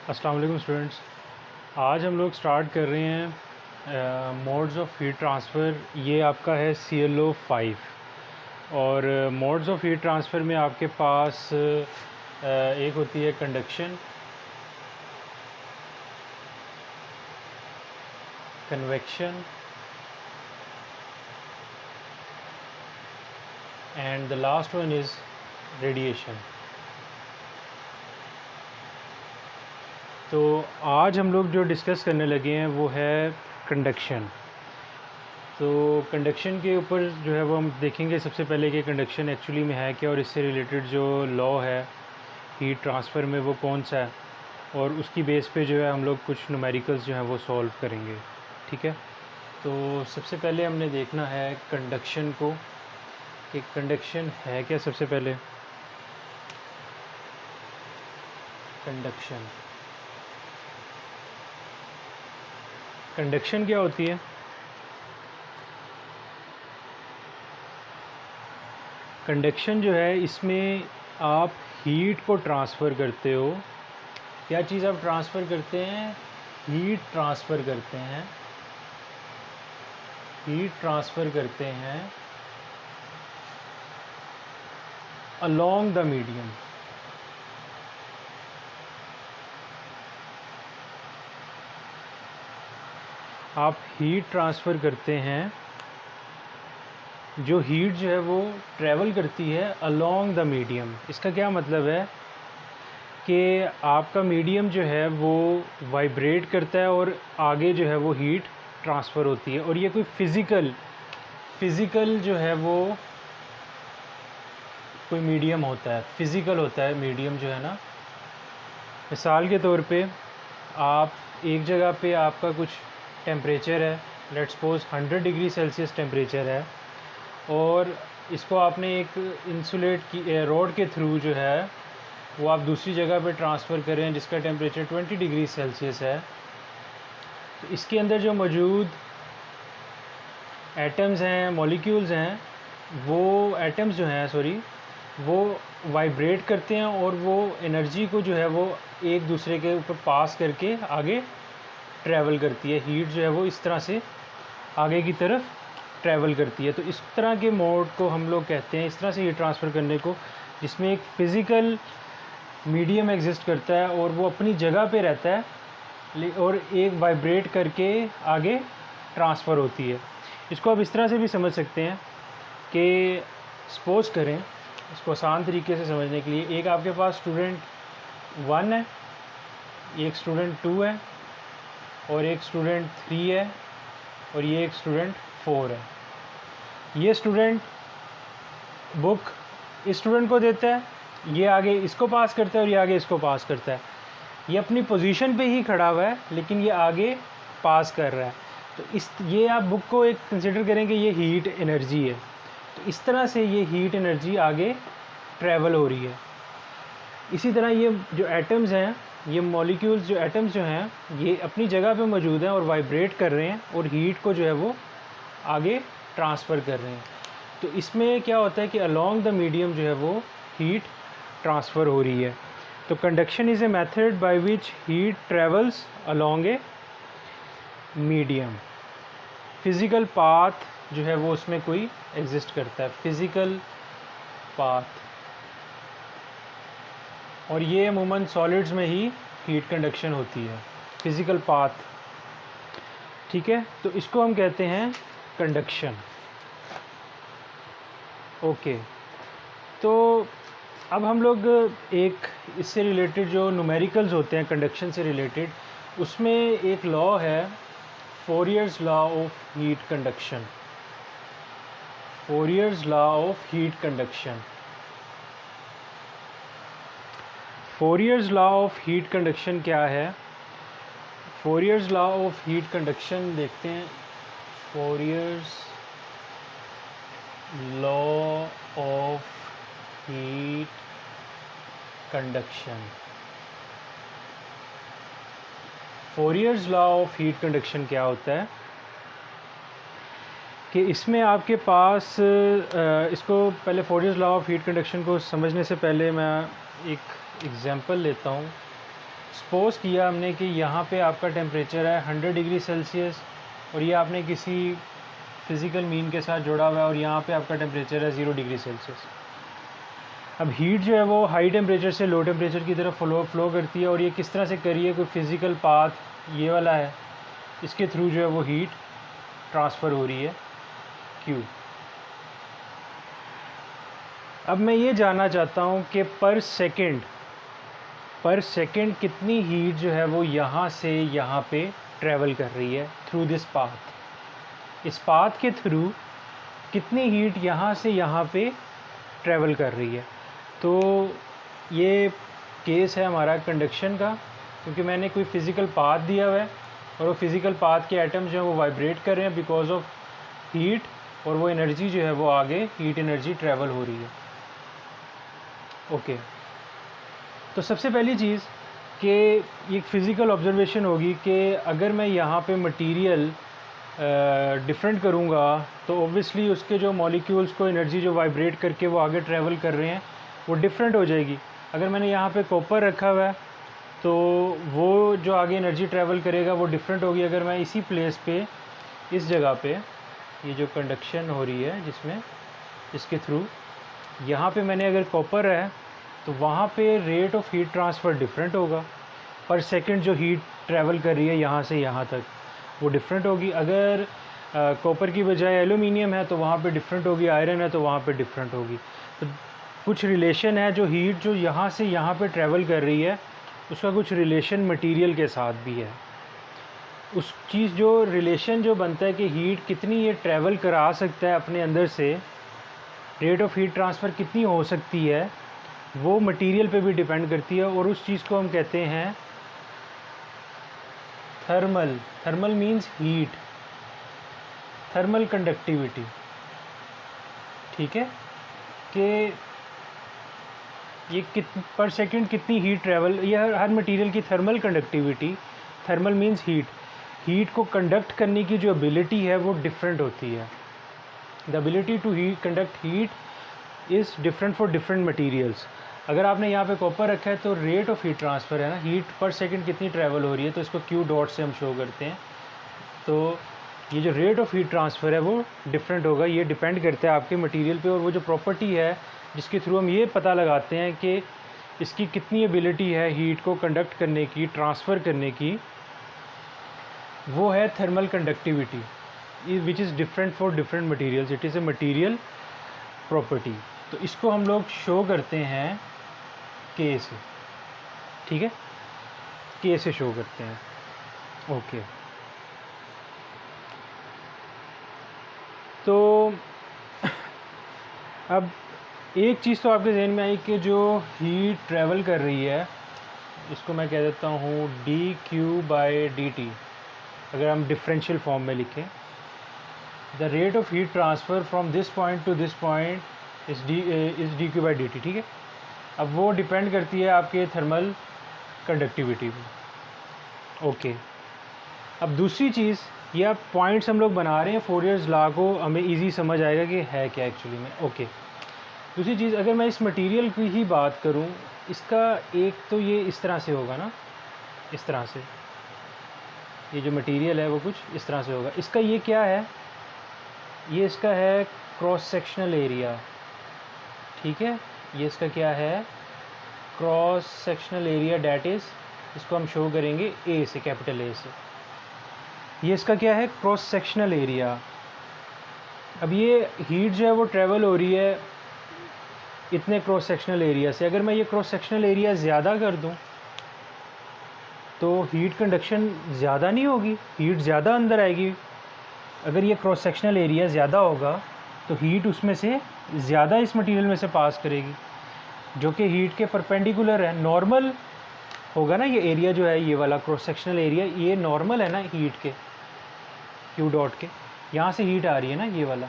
अस्सलाम वालेकुम स्टूडेंट्स। आज हम लोग स्टार्ट कर रहे हैं मोड्स ऑफ हीट ट्रांसफ़र। ये आपका है ClO 5 और मोड्स ऑफ हीट ट्रांसफ़र में आपके पास एक होती है conduction, convection and the last one is radiation. तो आज हम लोग जो डिस्कस करने लगे हैं वो है कंडक्शन। तो कंडक्शन के ऊपर जो है वो हम देखेंगे सबसे पहले कि कंडक्शन एक्चुअली में है क्या, और इससे रिलेटेड जो लॉ है हीट ट्रांसफ़र में वो कौन सा है, और उसकी बेस पे जो है हम लोग कुछ न्यूमेरिकल्स जो हैं वो सॉल्व करेंगे। ठीक है, तो सबसे पहले हमने देखना है कंडक्शन को कि कंडक्शन है क्या। सबसे पहले कंडक्शन कंडक्शन क्या होती है? कंडक्शन जो है इसमें आप हीट को ट्रांसफ़र करते हो। क्या चीज़ आप ट्रांसफ़र करते हैं? हीट ट्रांसफ़र करते हैं। हीट ट्रांसफ़र करते हैं अलोंग द मीडियम। आप हीट ट्रांसफ़र करते हैं, जो हीट जो है वो ट्रैवल करती है अलोंग द मीडियम। इसका क्या मतलब है कि आपका मीडियम जो है वो वाइब्रेट करता है और आगे जो है वो हीट ट्रांसफ़र होती है, और ये कोई फ़िज़िकल जो है वो कोई मीडियम होता है, फ़िज़िकल होता है मीडियम जो है ना। मिसाल के तौर पे आप एक जगह पे आपका कुछ टेम्परेचर है, let's suppose 100 degree Celsius temperature है, और इसको आपने एक इंसुलेट की रॉड के थ्रू जो है वो आप दूसरी जगह पे ट्रांसफ़र करें जिसका टेम्परेचर 20 डिग्री सेल्सियस है। तो इसके अंदर जो मौजूद एटम्स हैं, मॉलिक्यूल्स हैं, वो एटम्स जो हैं वो वाइब्रेट करते हैं और वो एनर्जी को जो है वो एक दूसरे के ऊपर पास करके आगे ट्रैवल करती है। हीट जो है वो इस तरह से आगे की तरफ ट्रैवल करती है। तो इस तरह के मोड को हम लोग कहते हैं, इस तरह से हीट ट्रांसफ़र करने को, जिसमें एक फ़िज़िकल मीडियम एग्जिस्ट करता है और वो अपनी जगह पे रहता है और एक वाइब्रेट करके आगे ट्रांसफ़र होती है। इसको आप इस तरह से भी समझ सकते हैं कि सपोज़ करें, इसको आसान तरीके से समझने के लिए, एक आपके पास स्टूडेंट 1 है, एक स्टूडेंट 2 है, और एक स्टूडेंट 3 है, और ये एक स्टूडेंट 4 है। ये स्टूडेंट बुक इस स्टूडेंट को देता है, ये आगे इसको पास करता है और ये आगे इसको पास करता है। ये अपनी पोजीशन पे ही खड़ा हुआ है लेकिन ये आगे पास कर रहा है। तो ये आप बुक को एक कंसिडर करें कि ये हीट एनर्जी है। तो इस तरह से ये हीट एनर्जी आगे ट्रैवल हो रही है। इसी तरह ये जो एटम्स हैं, ये मॉलिक्यूल्स जो एटम्स जो हैं, ये अपनी जगह पे मौजूद हैं और वाइब्रेट कर रहे हैं और हीट को जो है वो आगे ट्रांसफ़र कर रहे हैं। तो इसमें क्या होता है कि अलोंग द मीडियम जो है वो हीट ट्रांसफ़र हो रही है। तो conduction is a method by which heat travels along a medium. Physical path जो है वो उसमें कोई एग्जिस्ट करता है, फ़िज़िकल पाथ, और ये अमूमन सॉलिड्स में ही हीट कंडक्शन होती है, फ़िज़िकल पाथ। ठीक है, तो इसको हम कहते हैं कंडक्शन। ओके, तो अब हम लोग एक इससे रिलेटेड जो न्यूमेरिकल्स होते हैं कंडक्शन से रिलेटेड, उसमें एक लॉ है, Fourier's law of heat conduction. Fourier's law of heat conduction. Fourier's law of heat conduction क्या है? Fourier's law of heat conduction देखते हैं। Fourier's law of heat conduction. Fourier's law of heat conduction क्या होता है कि इसमें आपके पास इसको पहले Fourier's law of heat conduction को समझने से पहले मैं एक एग्जांपल लेता हूँ सपोज़ किया हमने कि यहाँ पे आपका टेम्परेचर है 100 डिग्री सेल्सियस और ये आपने किसी फ़िज़िकल मीन के साथ जोड़ा हुआ है और यहाँ पे आपका टेम्परेचर है 0 डिग्री सेल्सियस। अब हीट जो है वो हाई टेम्परेचर से लो टेम्परेचर की तरफ फ़्लो करती है और ये किस तरह से करी है, कोई फ़िज़िकल पाथ ये वाला है, इसके थ्रू जो है वो हीट ट्रांसफ़र हो रही है Q। अब मैं ये जानना चाहता हूँ कि पर सेकंड कितनी हीट जो है वो यहाँ से यहाँ पे ट्रैवल कर रही है थ्रू दिस पाथ। इस पाथ के थ्रू कितनी हीट यहाँ से यहाँ पे ट्रैवल कर रही है। तो ये केस है हमारा कंडक्शन का, क्योंकि मैंने कोई फ़िज़िकल पाथ दिया हुआ है और वो फ़िज़िकल पाथ के एटम्स जो हैं वो वाइब्रेट कर रहे हैं बिकॉज ऑफ हीट, और वो एनर्जी जो है वो आगे हीट एनर्जी ट्रैवल हो रही है। ओके, तो सबसे पहली चीज़ कि एक फ़िज़िकल ऑब्जर्वेशन होगी कि अगर मैं यहाँ पे मटेरियल डिफरेंट करूँगा तो ऑब्वियसली उसके जो मॉलिक्यूल्स को एनर्जी जो वाइब्रेट करके वो आगे ट्रैवल कर रहे हैं वो डिफरेंट हो जाएगी। अगर मैंने यहाँ पे कॉपर रखा हुआ है तो वो जो आगे एनर्जी ट्रैवल करेगा वो डिफरेंट होगी। अगर मैं इसी प्लेस पे इस जगह पे ये जो कंडक्शन हो रही है जिसमें इसके थ्रू यहाँ पे मैंने अगर कॉपर है तो वहाँ पे rate of heat transfer different होगा। पर सेकंड जो हीट ट्रैवल कर रही है यहाँ से यहाँ तक वो डिफरेंट होगी। अगर कॉपर की बजाय एल्यूमिनियम है तो वहाँ पे डिफरेंट होगी, आयरन है तो वहाँ पे डिफरेंट होगी। तो कुछ रिलेशन है, जो हीट जो यहाँ से यहाँ पे ट्रैवल कर रही है उसका कुछ रिलेशन मटेरियल के साथ भी है। उस चीज़ जो रिलेशन जो बनता है कि हीट कितनी ये ट्रैवल करा सकता है अपने अंदर से, रेट ऑफ हीट ट्रांसफ़र कितनी हो सकती है, वो मटेरियल पे भी डिपेंड करती है। और उस चीज़ को हम कहते हैं thermal means heat, thermal conductivity. ठीक है, कि ये पर सेकंड कितनी हीट ट्रैवल, यह हर मटेरियल की thermal conductivity, thermal means heat को कंडक्ट करने की जो एबिलिटी है वो डिफरेंट होती है। The ability to conduct heat is different for different materials. अगर आपने यहाँ पे कॉपर रखा है तो रेट ऑफ हीट ट्रांसफ़र है ना, हीट पर सेकंड कितनी ट्रैवल हो रही है, तो इसको Q डॉट से हम शो करते हैं। तो ये जो रेट ऑफ हीट ट्रांसफ़र है वो डिफरेंट होगा। ये डिपेंड करता है आपके मटेरियल पे, और वो जो प्रॉपर्टी है जिसके थ्रू हम ये पता लगाते हैं कि इसकी कितनी एबिलिटी है हीट को कंडक्ट करने की, ट्रांसफ़र करने की, वो है thermal conductivity which is different for different materials. It is a material property. तो इसको हम लोग शो करते हैं K से। ठीक है, K से शो करते हैं। ओके, तो अब एक चीज़ तो आपके जहन में आई कि जो हीट ट्रैवल कर रही है इसको मैं कह देता हूँ dQ/dt। अगर हम डिफरेंशियल फॉर्म में लिखें, the rate of heat transfer from this point two this point is dQ/dt। ठीक है, अब वो डिपेंड करती है आपके थर्मल कंडक्टिविटी पे। ओके, अब दूसरी चीज़, ये आप पॉइंट्स हम लोग बना रहे हैं फोरियर्स लॉ को, हमें इजी समझ आएगा कि है क्या एक्चुअली में। ओके, दूसरी चीज़, अगर मैं इस मटेरियल की ही बात करूं, इसका एक तो ये इस तरह से होगा ना, इस तरह से ये जो मटेरियल है वो कुछ इस तरह से होगा। इसका ये क्या है, ये इसका है क्रॉस सेक्शनल एरिया। ठीक है, ये इसका क्या है, cross sectional area, that is, इसको हम शो करेंगे A से, कैपिटल A से। ये इसका क्या है, क्रॉस सेक्शनल एरिया। अब ये हीट जो है वो ट्रैवल हो रही है इतने क्रॉस सेक्शनल एरिया से। अगर मैं ये क्रॉस सेक्शनल एरिया ज़्यादा कर दूं तो हीट कंडक्शन ज़्यादा नहीं होगी, हीट ज़्यादा अंदर आएगी। अगर ये क्रॉस सेक्शनल एरिया ज़्यादा होगा तो हीट उसमें से ज़्यादा इस मटेरियल में से पास करेगी, जो कि हीट के परपेंडिकुलर है। नॉर्मल होगा ना ये एरिया जो है, ये वाला क्रॉस सेक्शनल एरिया, ये नॉर्मल है ना हीट के, Q डॉट के, यहाँ से हीट आ रही है ना ये वाला,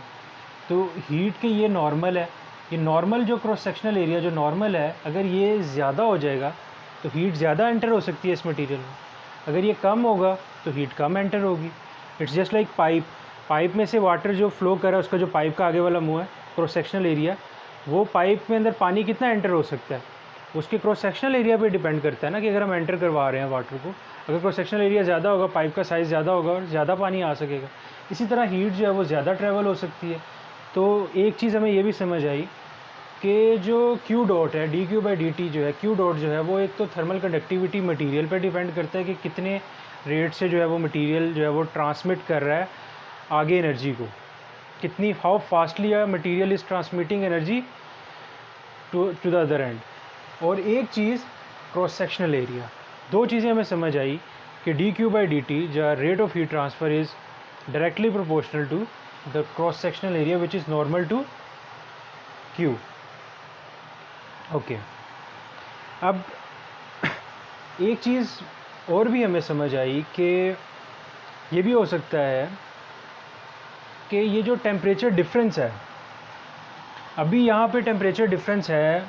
तो हीट के ये नॉर्मल है। ये नॉर्मल जो क्रॉस सेक्शनल एरिया जो नॉर्मल है, अगर ये ज़्यादा हो जाएगा तो हीट ज़्यादा एंटर हो सकती है इस मटेरियल में। अगर ये कम होगा तो हीट कम एंटर होगी। इट्स जस्ट लाइक पाइप में से वाटर जो फ्लो कर रहा है, उसका जो पाइप का आगे वाला मुँह है, क्रॉस सेक्शनल एरिया, वो पाइप में अंदर पानी कितना एंटर हो सकता है, उसके क्रॉस सेक्शनल एरिया पे डिपेंड करता है ना कि अगर हम एंटर करवा रहे हैं वाटर को, अगर क्रॉस सेक्शनल एरिया ज़्यादा होगा, पाइप का साइज़ ज़्यादा होगा और ज़्यादा पानी आ सकेगा। इसी तरह हीट जो है वो ज़्यादा ट्रैवल हो सकती है। तो एक चीज़ हमें ये भी समझ आई कि जो Q डॉट है, dQ/dt जो है, Q डॉट जो है वो एक तो थर्मल कंडक्टिविटी मटेरियल पे डिपेंड करता है कि कितने रेट से जो है वो मटेरियल जो है वो ट्रांसमिट कर रहा है आगे एनर्जी को, कितनी how fastly material is transmitting energy to the other end. और एक चीज़ क्रॉस सेक्शनल एरिया। दो चीज़ें हमें समझ आई कि dQ/dt जो rate of heat transfer is directly proportional to the cross sectional area which is normal to Q। Okay, अब एक चीज़ और भी हमें समझ आई कि ये भी हो सकता है कि ये जो टेम्परेचर डिफरेंस है, अभी यहाँ पे टेम्परेचर डिफरेंस है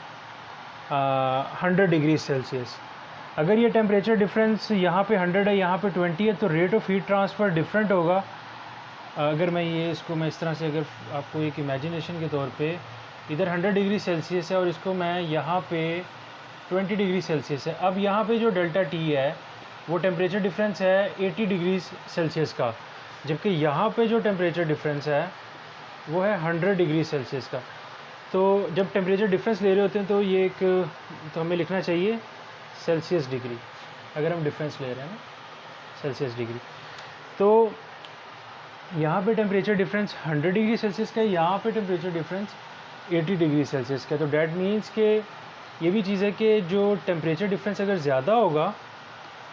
100 डिग्री सेल्सियस। अगर ये टेम्परेचर डिफरेंस यहाँ पे 100 है, यहाँ पे 20 है, तो rate of heat transfer different होगा। अगर मैं इसको इस तरह से, अगर आपको एक इमेजिनेशन के तौर पे, इधर 100 डिग्री सेल्सियस है और इसको मैं यहाँ पे 20 डिग्री सेल्सियस है। अब यहाँ पे जो डेल्टा टी है वो टेम्परेचर डिफरेंस है 80 डिग्री सेल्सियस का, जबकि यहाँ पे जो टेम्परेचर डिफरेंस है वो है 100 डिग्री सेल्सियस का। तो जब टेम्परेचर डिफरेंस ले रहे होते हैं तो ये एक, तो हमें लिखना चाहिए सेल्सियस डिग्री, अगर हम डिफरेंस ले रहे हैं ना सेल्सियस डिग्री। तो यहाँ पे टेम्परेचर डिफरेंस 100 डिग्री सेल्सियस का है, यहाँ पे टेम्परेचर डिफरेंस 80 डिग्री सेल्सियस का है। तो डैट मीन्स के ये भी चीज़ है कि जो टेम्परेचर डिफरेंस अगर ज़्यादा होगा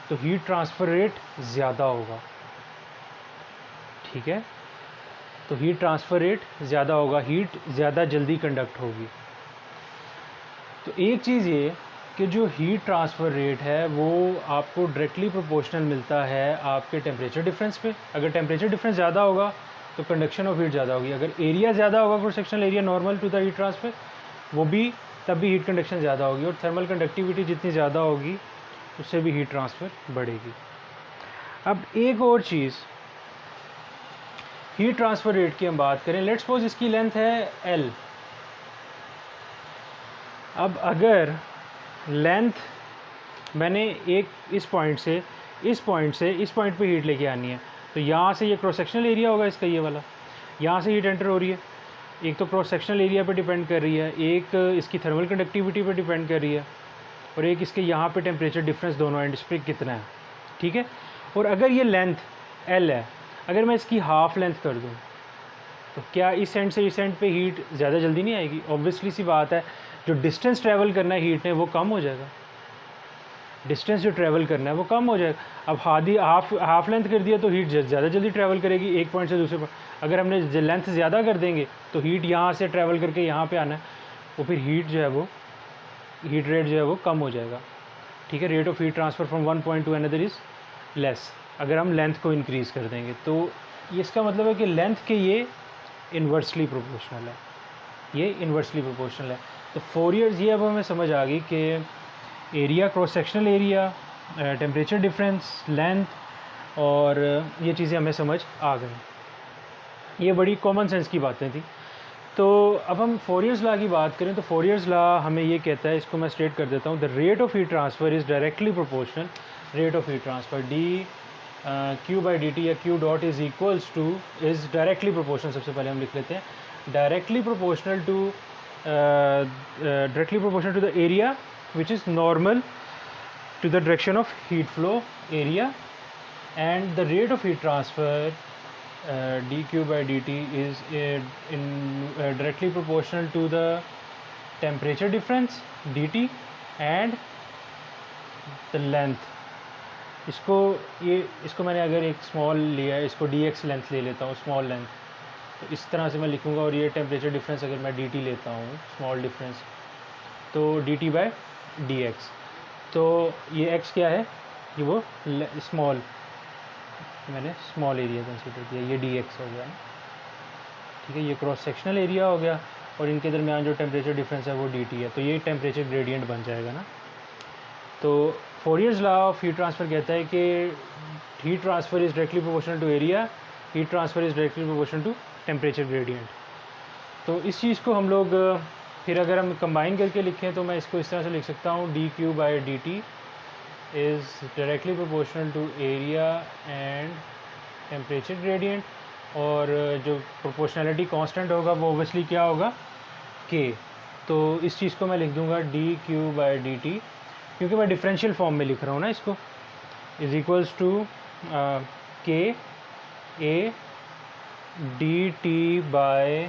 तो हीट ट्रांसफ़र रेट ज़्यादा होगा, ठीक है। तो हीट ट्रांसफ़र रेट ज़्यादा होगा, हीट ज़्यादा जल्दी कंडक्ट होगी। तो एक चीज़ ये कि जो हीट ट्रांसफ़र रेट है वो आपको डायरेक्टली प्रोपोर्शनल मिलता है आपके टेम्परेचर डिफरेंस पे। अगर टेम्परेचर डिफरेंस ज़्यादा होगा तो कंडक्शन ऑफ हीट ज़्यादा होगी। अगर एरिया ज़्यादा होगा cross sectional area normal to the heat transfer, वो भी तब भी हीट कंडक्शन ज़्यादा होगी। और थर्मल कंडक्टिविटी जितनी ज़्यादा होगी उससे भी हीट ट्रांसफ़र बढ़ेगी। अब एक और चीज़, हीट ट्रांसफ़र रेट की हम बात करें, लेट्स सपोज इसकी लेंथ है L। अब अगर लेंथ मैंने एक इस पॉइंट से इस पॉइंट पे हीट लेके आनी है, तो यहाँ से ये क्रॉस सेक्शनल एरिया होगा इसका, ये वाला, यहाँ से हीट एंटर हो रही है। एक तो क्रॉस सेक्शनल एरिया पे डिपेंड कर रही है, एक इसकी थर्मल कंडक्टिविटी पे डिपेंड कर रही है, और एक इसके यहाँ पे टेम्परेचर डिफरेंस दोनों एंड्स पे कितना है, ठीक है। और अगर ये लेंथ L है, अगर मैं इसकी हाफ़ लेंथ कर दूँ तो क्या इस एंड से इस एंड पे हीट ज़्यादा जल्दी नहीं आएगी? ऑब्वियसली सी बात है, जो डिस्टेंस ट्रैवल करना है हीट ने वो कम हो जाएगा, डिस्टेंस जो ट्रैवल करना है वो कम हो जाएगा। अब हाफ लेंथ कर दिया तो हीट ज़्यादा जल्दी ट्रैवल करेगी एक पॉइंट से दूसरे पॉइंट। अगर हमने लेंथ ज़्यादा कर देंगे तो हीट यहाँ से ट्रैवल करके यहाँ पे आना है, वो फिर हीट जो है वो हीट रेट जो है वो कम हो जाएगा, ठीक है। Rate of heat transfer from one point two another is less अगर हम लेंथ को इंक्रीज़ कर देंगे। तो इसका मतलब है कि लेंथ के ये इन्वर्सली प्रोपोर्शनल है, ये इन्वर्सली प्रोपोर्शनल है। तो फोरियर्स ये अब हमें समझ आ गई कि area, cross sectional area, temperature difference, length, और ये चीज़ें हमें समझ आ गई। ये बड़ी कॉमन सेंस की बातें थी। तो अब हम फोरियर्स लॉ की बात करें तो फोरियर्स लॉ हमें ये कहता है, इसको मैं स्टेट कर देता हूँ, the rate of heat transfer is directly proportional, rate of heat transfer dQ/dt या Q dot is equals to, is directly proportional, सबसे पहले हम लिख लेते हैं, directly proportional to the area which is normal to the direction of heat flow area, and the rate of heat transfer dQ/dt is directly proportional to the temperature difference dt and the length। इसको मैंने अगर एक small लिया है, इसको dx length ले लेता हूँ, स्मॉल लेंथ, तो इस तरह से मैं लिखूँगा। और ये टेम्परेचर डिफरेंस अगर मैं dt लेता हूँ, स्मॉल डिफरेंस, तो dt/dx। तो ये x क्या है, ये वो स्मॉल, मैंने स्मॉल एरिया कंसिडर किया, ये dx हो गया, ठीक है। ये क्रॉस सेक्शनल एरिया हो गया और इनके दरमियान जो टेम्परेचर डिफरेंस है वो dt है, तो ये टेम्परेचर ग्रेडियंट बन जाएगा ना। तो Fourier's law of heat transfer कहता है कि heat transfer is directly proportional to area, heat transfer is directly proportional to temperature gradient. तो इस चीज़ को हम लोग फिर अगर हम कंबाइन करके लिखें तो मैं इसको इस तरह से लिख सकता हूँ dq/dt is directly proportional to area and temperature gradient, और जो प्रोपोर्शनैलिटी कांस्टेंट होगा वो ओबियसली क्या होगा, k। तो इस चीज़ को मैं लिख दूंगा dq/dt, क्योंकि मैं डिफरेंशियल फॉर्म में लिख रहा हूँ ना इसको, is equals to k a dt/dx।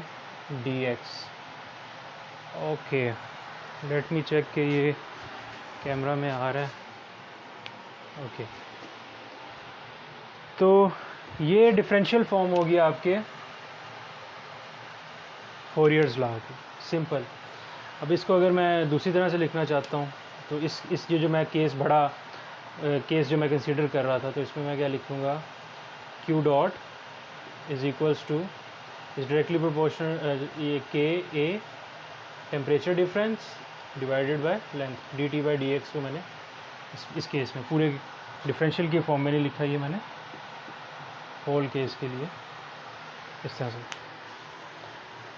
Okay, let me check कि ये कैमरा में आ रहा है। ओके, तो ये डिफरेंशियल फॉर्म होगी आपके फोरियर्स लॉ की, सिंपल। अब इसको अगर मैं दूसरी तरह से लिखना चाहता हूँ तो इस जो मैं केस बड़ा केस जो मैं कंसीडर कर रहा था, तो इसमें मैं क्या लिखूँगा, q dot is equals to is directly proportional ये k a temperature difference divided by length dt/dx को मैंने इस केस में पूरे डिफरेंशियल के फॉर्म में नहीं लिखा, ये मैंने होल केस के लिए इस तरह से,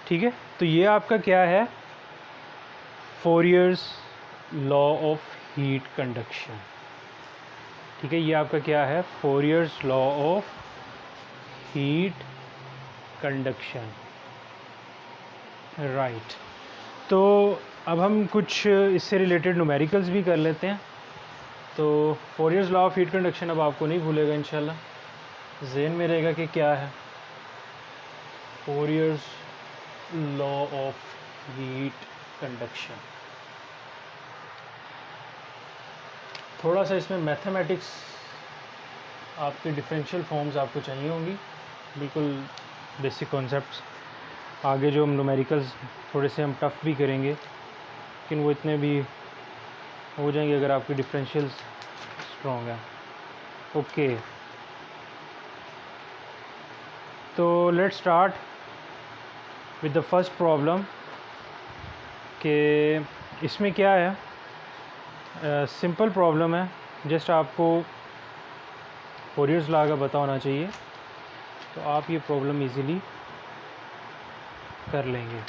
ठीक है। तो ये आपका क्या है, Fourier's law of heat conduction, ठीक है। ये आपका क्या है, Fourier's law of heat conduction, right. तो अब हम कुछ इससे रिलेटेड न्यूमेरिकल्स भी कर लेते हैं। तो Fourier's law of heat conduction अब आपको नहीं भूलेगा इंशाल्लाह, ज़हन में रहेगा कि क्या है Fourier's law of heat conduction. थोड़ा सा इसमें मैथमेटिक्स, आपके डिफरेंशियल फॉर्म्स आपको चाहिए होंगी, बिल्कुल बेसिक कॉन्सेप्ट्स। आगे जो हम न्यूमेरिकल्स थोड़े से हम टफ़ भी करेंगे, लेकिन वो इतने भी हो जाएंगे अगर आपकी डिफरेंशियल स्ट्रॉन्ग है। ओके, तो let's start with the first problem कि इसमें क्या है, सिंपल प्रॉब्लम है, जस्ट आपको फोरियर्स लॉ का पता होना चाहिए, तो आप ये प्रॉब्लम इजीली कर लेंगे।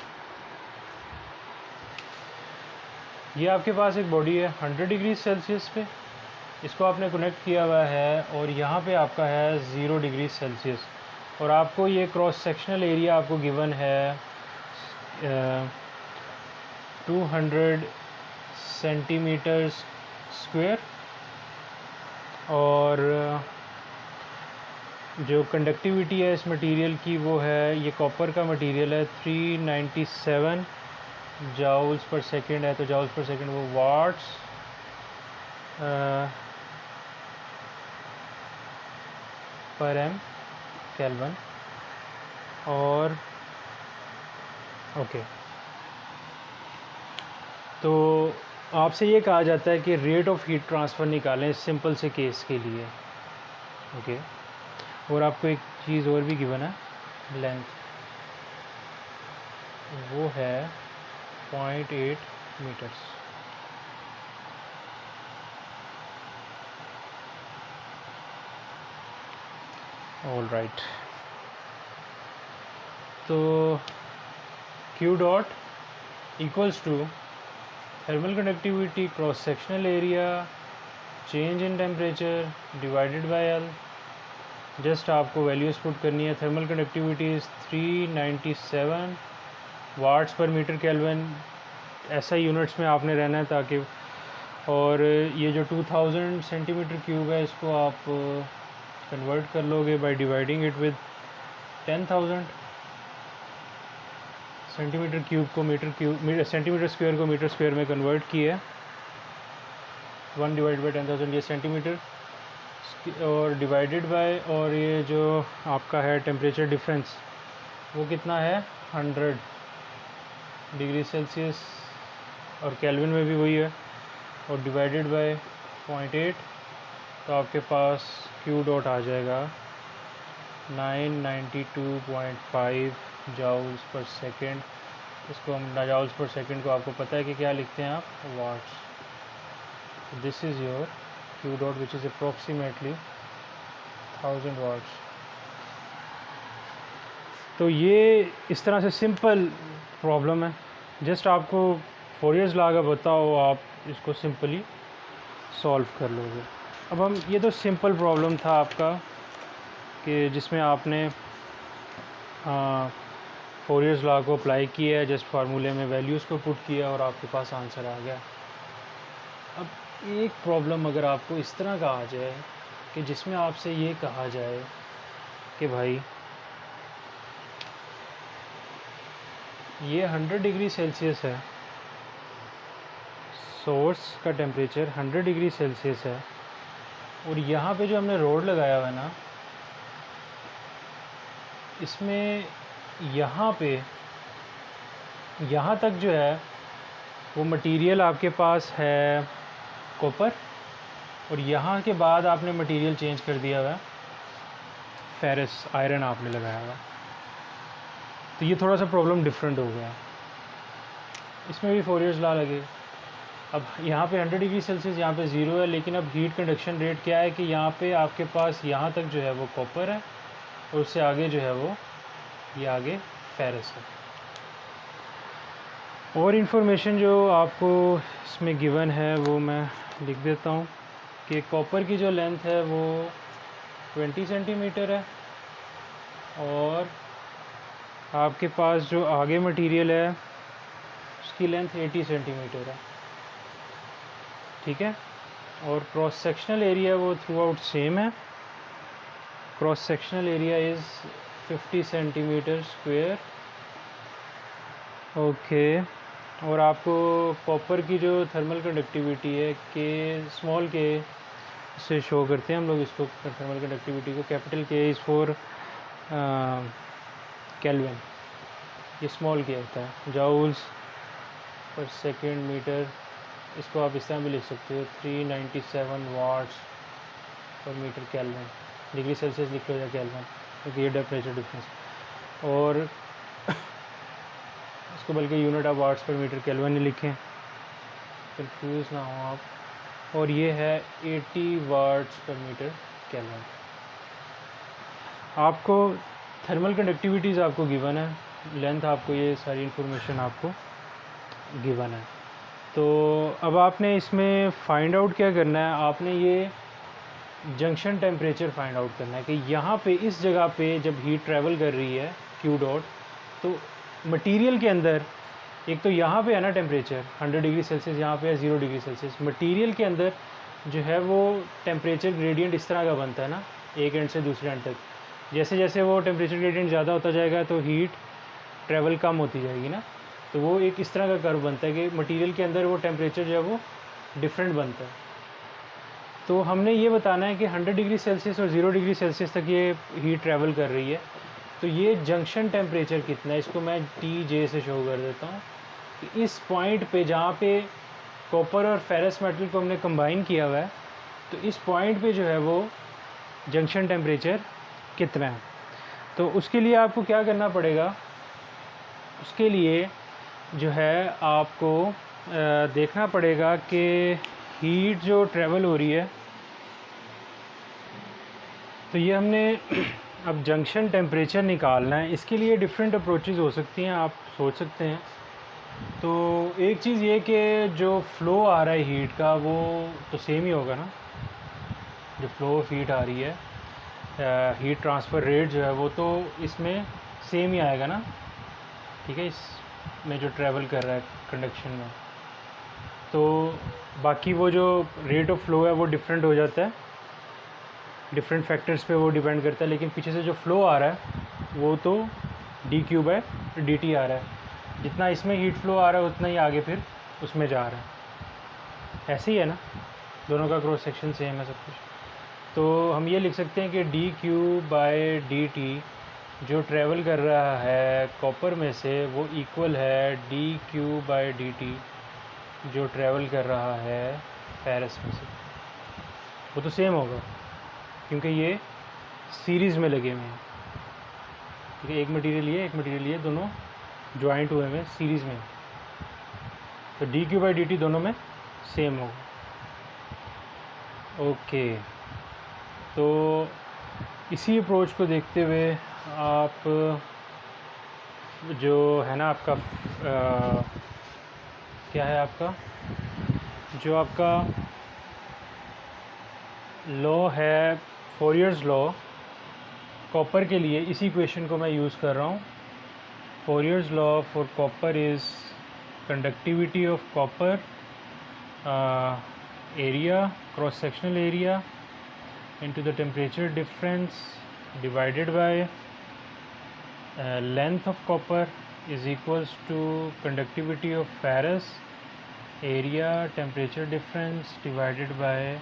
ये आपके पास एक बॉडी है 100 डिग्री सेल्सियस पे, इसको आपने कनेक्ट किया हुआ है, और यहाँ पे आपका है 0 डिग्री सेल्सियस, और आपको ये क्रॉस सेक्शनल एरिया आपको गिवन है 200 सेंटीमीटर स्क्वायर, और जो कंडक्टिविटी है इस मटेरियल की वो है, ये कॉपर का मटेरियल है, 397 जाउल्स पर सेकंड है। तो जाउल्स पर सेकंड वो वाट्स पर एम केल्विन, और ओके, तो आपसे ये कहा जाता है कि रेट ऑफ हीट ट्रांसफ़र निकालें इस सिंपल से केस के लिए, ओके। और आपको एक चीज़ और भी गिवन है, लेंथ वो है 0.8 मीटर्स। ऑल राइट, तो Q dot equals to thermal conductivity cross sectional area change in temperature divided by L। Just आपको वैल्यूज़ पुट करनी है। Thermal conductivity is 397 watts per metre kelvin, ऐसा यूनिट्स में आपने रहना है ताकि, और ये जो 2000 सेंटीमीटर क्यूब है इसको आप कन्वर्ट कर लोगे by dividing it with 10,000 centimetre cube को सेंटीमीटर स्क्वायर को मीटर स्क्वायर में कन्वर्ट किया, 1 डिवाइड बाई 10,000 ये सेंटीमीटर, और डिवाइडेड बाय, और ये जो आपका है टेम्परेचर डिफरेंस वो कितना है 100 डिग्री सेल्सियस, और केल्विन में भी वही है, और डिवाइडेड बाय 0.8, तो आपके पास Q डॉट आ जाएगा 992.5 जाउल्स पर सेकेंड। इसको हम जाउल्स पर सेकेंड को आपको पता है कि क्या लिखते हैं आप, watts. This is your Q dot which is approximately 1000 watts. तो ये इस तरह से सिंपल प्रॉब्लम है, जस्ट आपको फोरियर्स लॉ का पता हो, आप इसको सिंपली सॉल्व कर लोगे। अब हम, ये तो सिंपल प्रॉब्लम था आपका कि जिसमें आपने फोरियर्स लॉ को अप्लाई किया है, जस्ट फार्मूले में वैल्यूज़ को पुट किया और आपके पास आंसर आ गया। अब एक प्रॉब्लम अगर आपको इस तरह का आ जाए कि जिसमें आपसे ये कहा जाए कि भाई ये 100 डिग्री सेल्सियस है, सोर्स का टेम्परेचर 100 डिग्री सेल्सियस है, और यहाँ पे जो हमने रोड लगाया हुआ है ना, इसमें यहाँ पे यहाँ तक जो है वो मटेरियल आपके पास है कॉपर, और यहाँ के बाद आपने मटेरियल चेंज कर दिया हुआ है, फेरस आयरन आपने लगाया हुआ। तो ये थोड़ा सा प्रॉब्लम डिफरेंट हो गया। इसमें भी फोरियर्स लॉ लगे। अब यहाँ पे 100 डिग्री सेल्सियस, यहाँ पे 0 है, लेकिन अब हीट कंडक्शन रेट क्या है कि यहाँ पे आपके पास यहाँ तक जो है वो कॉपर है, और उससे आगे जो है वो ये आगे फेरस है। और इन्फॉर्मेशन जो आपको इसमें गिवन है वो मैं लिख देता हूँ कि कॉपर की जो लेंथ है वो 20 सेंटीमीटर है, और आपके पास जो आगे मटेरियल है उसकी लेंथ 80 सेंटीमीटर है, ठीक है। और क्रॉस सेक्शनल एरिया वो थ्रू आउट सेम है। Cross sectional area is 50 centimetre square, okay. और आपको कॉपर की जो थर्मल कंडक्टिविटी है के स्मॉल के से शो करते हैं हम लोग इसको, थर्मल कंडक्टिविटी को कैपिटल के इज़ फॉर केल्विन, ये स्मॉल के होता है, जाउल्स पर सेकेंड मीटर। इसको आप इस तरह भी लिख सकते हो 397 watts per metre kelvin, degree Celsius लिख लो या केल्विन, क्योंकि ये टेम्परेचर डिफरेंस। और इसको बल्कि unit of watts per metre kelvin नहीं लिखें, कंफ्यूज ना हो आप। और ये है 80 वाट्स पर मीटर केल्विन। आपको थर्मल कंडक्टिविटीज़ आपको गिवन है, लेंथ आपको, ये सारी इन्फॉर्मेशन आपको गिवन है। तो अब आपने इसमें फाइंड आउट क्या करना है, आपने ये जंक्शन टेम्परेचर फाइंड आउट करना है कि यहाँ पे इस जगह पे जब हीट ट्रैवल कर रही है क्यू डॉट, तो मटेरियल के अंदर एक तो यहाँ पे है ना टेम्परेचर 100 डिग्री सेल्सियस, यहाँ पे है 0 डिग्री सेल्सियस। मटेरियल के अंदर जो है वो टेम्परेचर ग्रेडियंट इस तरह का बनता है ना, एक एंड से दूसरे एंड तक। जैसे जैसे वो टेम्परेचर ग्रेडियंट ज़्यादा होता जाएगा तो हीट ट्रैवल कम होती जाएगी ना, तो वो एक इस तरह का कर्व बनता है कि मटेरियल के अंदर वो टेम्परेचर जो है वो डिफरेंट बनता है। तो हमने ये बताना है कि 100 डिग्री सेल्सियस और 0 डिग्री सेल्सियस तक ये हीट ट्रैवल कर रही है, तो ये जंक्शन टेम्परेचर कितना है, इसको मैं TJ से शो कर देता हूँ कि इस पॉइंट पे जहाँ पे कॉपर और फेरस मेटल को हमने कंबाइन किया हुआ है, तो इस पॉइंट पे जो है वो जंक्शन टेम्परेचर कितना है। तो उसके लिए आपको क्या करना पड़ेगा, उसके लिए जो है आपको देखना पड़ेगा कि हीट जो ट्रैवल हो रही है, तो ये हमने अब जंक्शन टेम्परेचर निकालना है। इसके लिए डिफरेंट अप्रोचेज़ हो सकती हैं, आप सोच सकते हैं। तो एक चीज़ ये कि जो फ़्लो आ रहा है हीट का वो तो सेम ही होगा ना, जो फ़्लो ऑफ हीट आ रही है, हीट ट्रांसफ़र रेट जो है वो तो इसमें सेम ही आएगा ना, ठीक है, इसमें जो ट्रैवल कर रहा है कंडक्शन में। तो बाकी वो जो रेट ऑफ फ़्लो है वो डिफरेंट हो जाता है, डिफरेंट फैक्टर्स पे वो डिपेंड करता है, लेकिन पीछे से जो फ़्लो आ रहा है वो तो dQ/dt आ रहा है। जितना इसमें हीट फ्लो आ रहा है उतना ही आगे फिर उसमें जा रहा है, ऐसे ही है ना, दोनों का क्रॉस सेक्शन सेम है सब कुछ। तो हम ये लिख सकते हैं कि dQ/dt जो ट्रैवल कर रहा है कॉपर में से वो इक्वल है dQ/dt जो ट्रैवल कर रहा है फेरस में से। वो तो सेम होगा क्योंकि ये सीरीज़ में लगे हुए हैं, ठीक है, एक मटेरियल ये दोनों जॉइंट हुए हैं सीरीज़ में, तो dQ/dt दोनों में सेम होगा। ओके, तो इसी अप्रोच को देखते हुए आप जो है ना आपका क्या है आपका जो आपका लॉ है फोरियर्स लॉ कॉपर के लिए, इसी इक्वेशन को मैं यूज़ कर रहा हूँ। Fourier's law for copper is conductivity of copper area, cross sectional area into the temperature difference divided by length of copper is equals to conductivity of ferrous area temperature difference divided by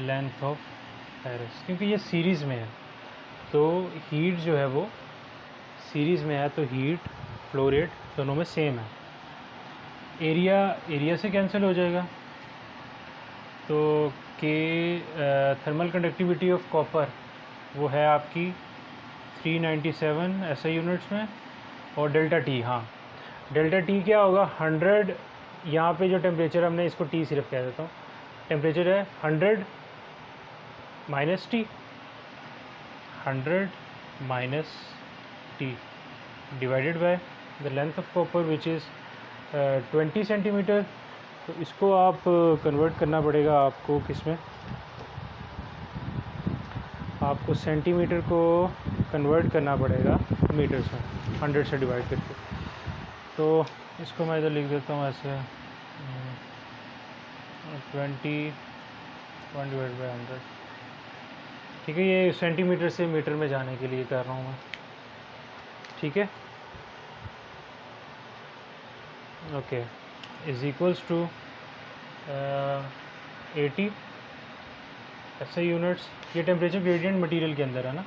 length of ferrous। क्योंकि ये series में है तो heat जो है वो series में है, तो हीट फ्लो रेट दोनों में सेम है। एरिया से कैंसिल हो जाएगा, तो के थर्मल कंडक्टिविटी ऑफ कॉपर वो है आपकी 397 ऐसा यूनिट्स में, और डेल्टा टी, हाँ डेल्टा टी क्या होगा 100, यहाँ पे जो टेम्परेचर हमने इसको टी सिर्फ कह देता हूँ, टेम्परेचर है 100 minus T, 100 minus T divided by the length of copper which is 20 centimetre. तो इसको आप कन्वर्ट करना पड़ेगा आपको किस में, आपको सेंटीमीटर को कन्वर्ट करना पड़ेगा मीटर्स में, 100 से डिवाइड करके। तो इसको मैं इधर लिख देता हूँ ऐसे 21 डिवाइड बाई 100, ठीक है। ये सेंटीमीटर से मीटर में जाने के लिए कर रहा हूँ मैं, ठीक है। ओके, इज़ इक्वल्स टू 80 ऐसे यूनिट्स। ये टेम्परेचर ग्रेडियंट मटेरियल के अंदर है ना,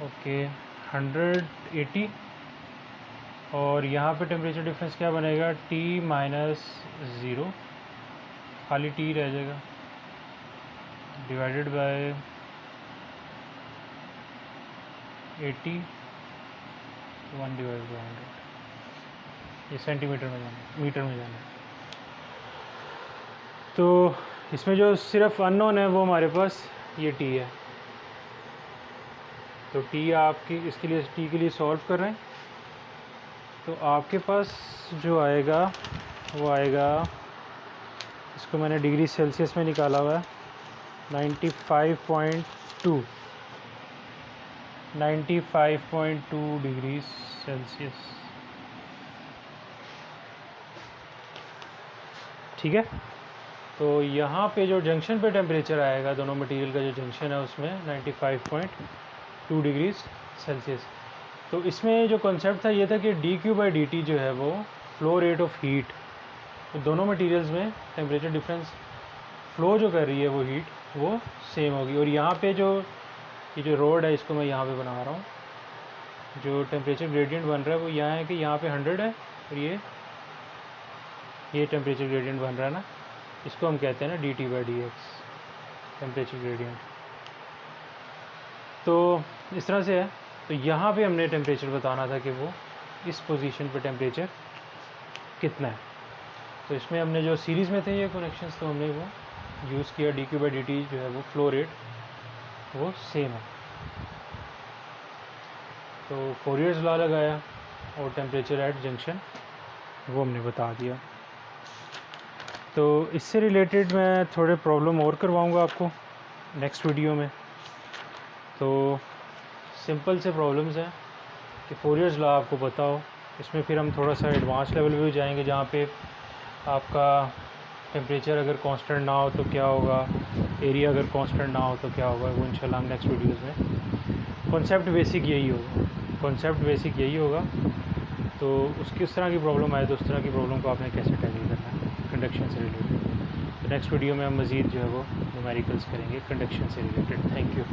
ओके 180, और यहाँ पे टेम्परेचर डिफरेंस क्या बनेगा T माइनस 0, खाली T रह जाएगा, डिवाइडेड बाय 80 1 डिवाइड बाई 100। ये सेंटीमीटर में जाना, मीटर में जाना। तो इसमें जो सिर्फ अननोन है वो हमारे पास ये टी है, तो टी आपकी इसके लिए टी के लिए सॉल्व कर रहे हैं, तो आपके पास जो आएगा वो आएगा, इसको मैंने डिग्री सेल्सियस में निकाला हुआ है 95.2 डिग्री सेल्सियस, ठीक है। तो यहाँ पे जो जंक्शन पे टेम्परेचर आएगा दोनों मटेरियल का जो जंक्शन है उसमें 95.2 डिग्री सेल्सियस। तो इसमें जो कॉन्सेप्ट था ये था कि dQ/dt जो है वो फ्लो रेट ऑफ हीट, तो दोनों मटेरियल्स में टेम्परेचर डिफरेंस फ्लो जो कर रही है वो हीट वो सेम होगी। और यहाँ पे जो ये जो रोड है इसको मैं यहाँ पे बना रहा हूँ, जो टेम्परेचर ग्रेडियंट बन रहा है वो यहाँ है कि यहाँ पे 100 है, और ये टेम्परेचर ग्रेडियंट बन रहा है ना, इसको हम कहते हैं ना dT/dx टेम्परेचर ग्रेडियंट। तो इस तरह से है। तो यहाँ पे हमने टेम्परेचर बताना था कि वो इस पोजीशन पे टेम्परेचर कितना है। तो इसमें हमने जो सीरीज़ में थे ये कनेक्शंस, तो हमने वो यूज़ किया, dQ/dt जो है वो फ्लो रेट वो सेम है। तो फोरियर्स लॉ लगाया और टेम्परेचर एट जंक्शन वो हमने बता दिया। तो इससे रिलेटेड मैं थोड़े प्रॉब्लम और करवाऊंगा आपको नेक्स्ट वीडियो में। तो सिंपल से प्रॉब्लम्स हैं कि फोरियर्स लॉ आपको पता हो, इसमें फिर हम थोड़ा सा एडवांस लेवल पे भी जाएंगे, जहाँ पे आपका टेम्परेचर अगर कांस्टेंट ना हो तो क्या होगा, एरिया अगर कांस्टेंट ना हो तो क्या होगा, वो इंशाल्लाह हम नेक्स्ट वीडियोस में। कॉन्सेप्ट बेसिक यही होगा, तो उस तरह की प्रॉब्लम आए तो उस तरह की प्रॉब्लम को आपने कैसे टैकल करना है कंडक्शन से रिलेटेड। तो नेक्स्ट वीडियो में हम मज़ीद जो है वो न्यूमेरिकल्स करेंगे कंडक्शन से रिलेटेड। Thank you.